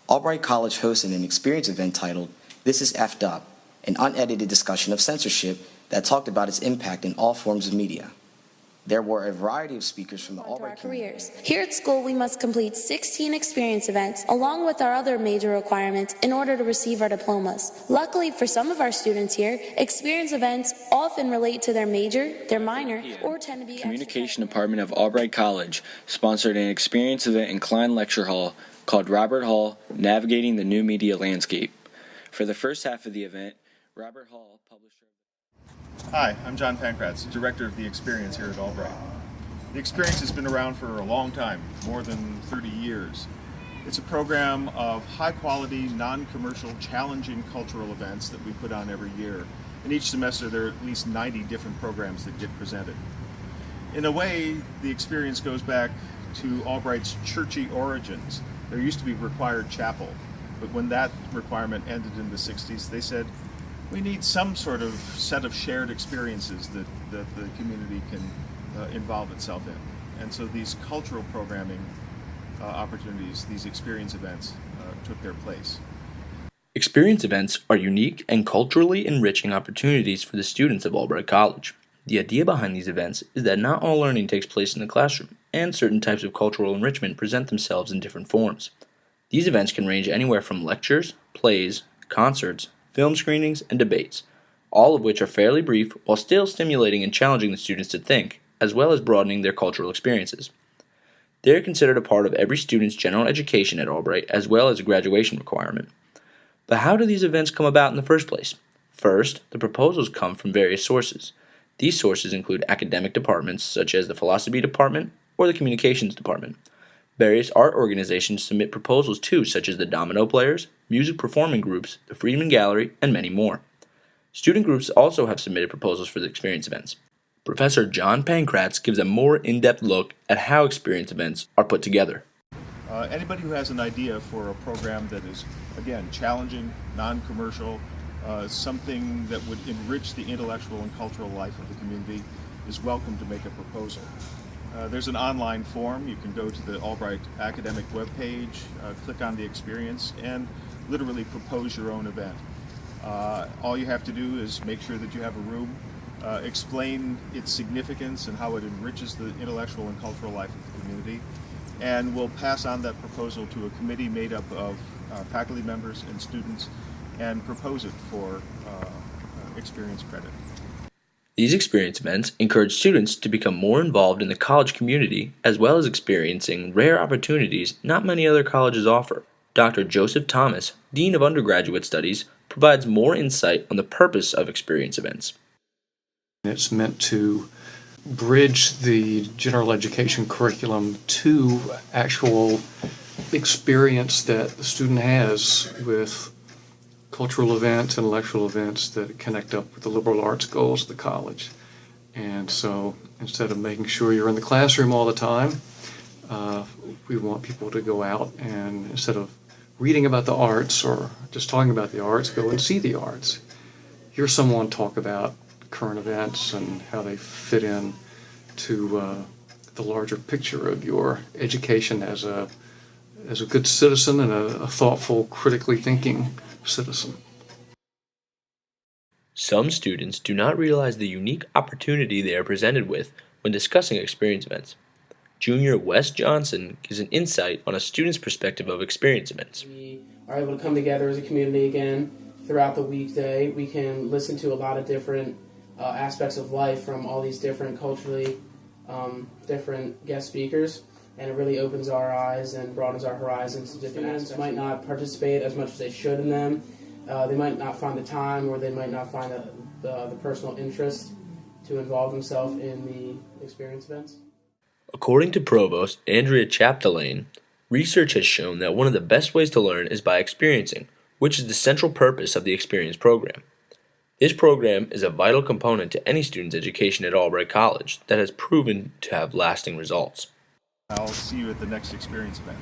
Albright College hosted an experience event titled This is F'd Up, an unedited discussion of censorship that talked about its impact in all forms of media. There were a variety of speakers from the Albright careers. Here at school, we must complete 16 experience events, along with our other major requirements, in order to receive our diplomas. Luckily for some of our students here, experience events often relate to their major, their minor, or tend to be... Communication Department of Albright College sponsored an experience event in Klein Lecture Hall called Robert Hall, Navigating the New Media Landscape. For the first half of the event, Robert Hall published... Hi, I'm John Pankratz, Director of the Experience here at Albright. The Experience has been around for a long time, more than 30 years. It's a program of high-quality, non-commercial, challenging cultural events that we put on every year. And each semester there are at least 90 different programs that get presented. In a way, the Experience goes back to Albright's churchy origins. There used to be required chapel, but when that requirement ended in the 60s, they said, we need some sort of set of shared experiences that the community can involve itself in. And so these cultural programming opportunities, these experience events, took their place. Experience events are unique and culturally enriching opportunities for the students of Albright College. The idea behind these events is that not all learning takes place in the classroom, and certain types of cultural enrichment present themselves in different forms. These events can range anywhere from lectures, plays, concerts, film screenings, and debates, all of which are fairly brief while still stimulating and challenging the students to think, as well as broadening their cultural experiences. They are considered a part of every student's general education at Albright, as well as a graduation requirement. But how do these events come about in the first place? First, the proposals come from various sources. These sources include academic departments, such as the philosophy department or the communications department. Various art organizations submit proposals too, such as the Domino Players, music performing groups, the Friedman Gallery, and many more. Student groups also have submitted proposals for the experience events. Professor John Pankratz gives a more in-depth look at how experience events are put together. Anybody who has an idea for a program that is, again, challenging, non-commercial, something that would enrich the intellectual and cultural life of the community is welcome to make a proposal. There's an online form. You can go to the Albright academic webpage, click on the experience, and literally propose your own event. All you have to do is make sure that you have a room, explain its significance and how it enriches the intellectual and cultural life of the community, and we'll pass on that proposal to a committee made up of faculty members and students and propose it for experience credit. These experience events encourage students to become more involved in the college community, as well as experiencing rare opportunities not many other colleges offer. Dr. Joseph Thomas, Dean of Undergraduate Studies, provides more insight on the purpose of experience events. It's meant to bridge the general education curriculum to actual experience that the student has with cultural events, intellectual events that connect up with the liberal arts goals of the college. And so instead of making sure you're in the classroom all the time, we want people to go out and instead of reading about the arts or just talking about the arts, go and see the arts. Hear someone talk about current events and how they fit in to the larger picture of your education as a good citizen and a thoughtful, critically thinking citizen. Some students do not realize the unique opportunity they are presented with when discussing experience events. Junior Wes Johnson gives an insight on a student's perspective of experience events. We are able to come together as a community again throughout the weekday. We can listen to a lot of different aspects of life from all these different culturally different guest speakers. And it really opens our eyes and broadens our horizons to different aspects. Might not participate as much as they should in them. They might not find the time or they might not find the personal interest to involve themselves in the experience events. According to Provost Andrea Chapdelaine, research has shown that one of the best ways to learn is by experiencing, which is the central purpose of the experience program. This program is a vital component to any student's education at Albright College that has proven to have lasting results. I'll see you at the next experience event.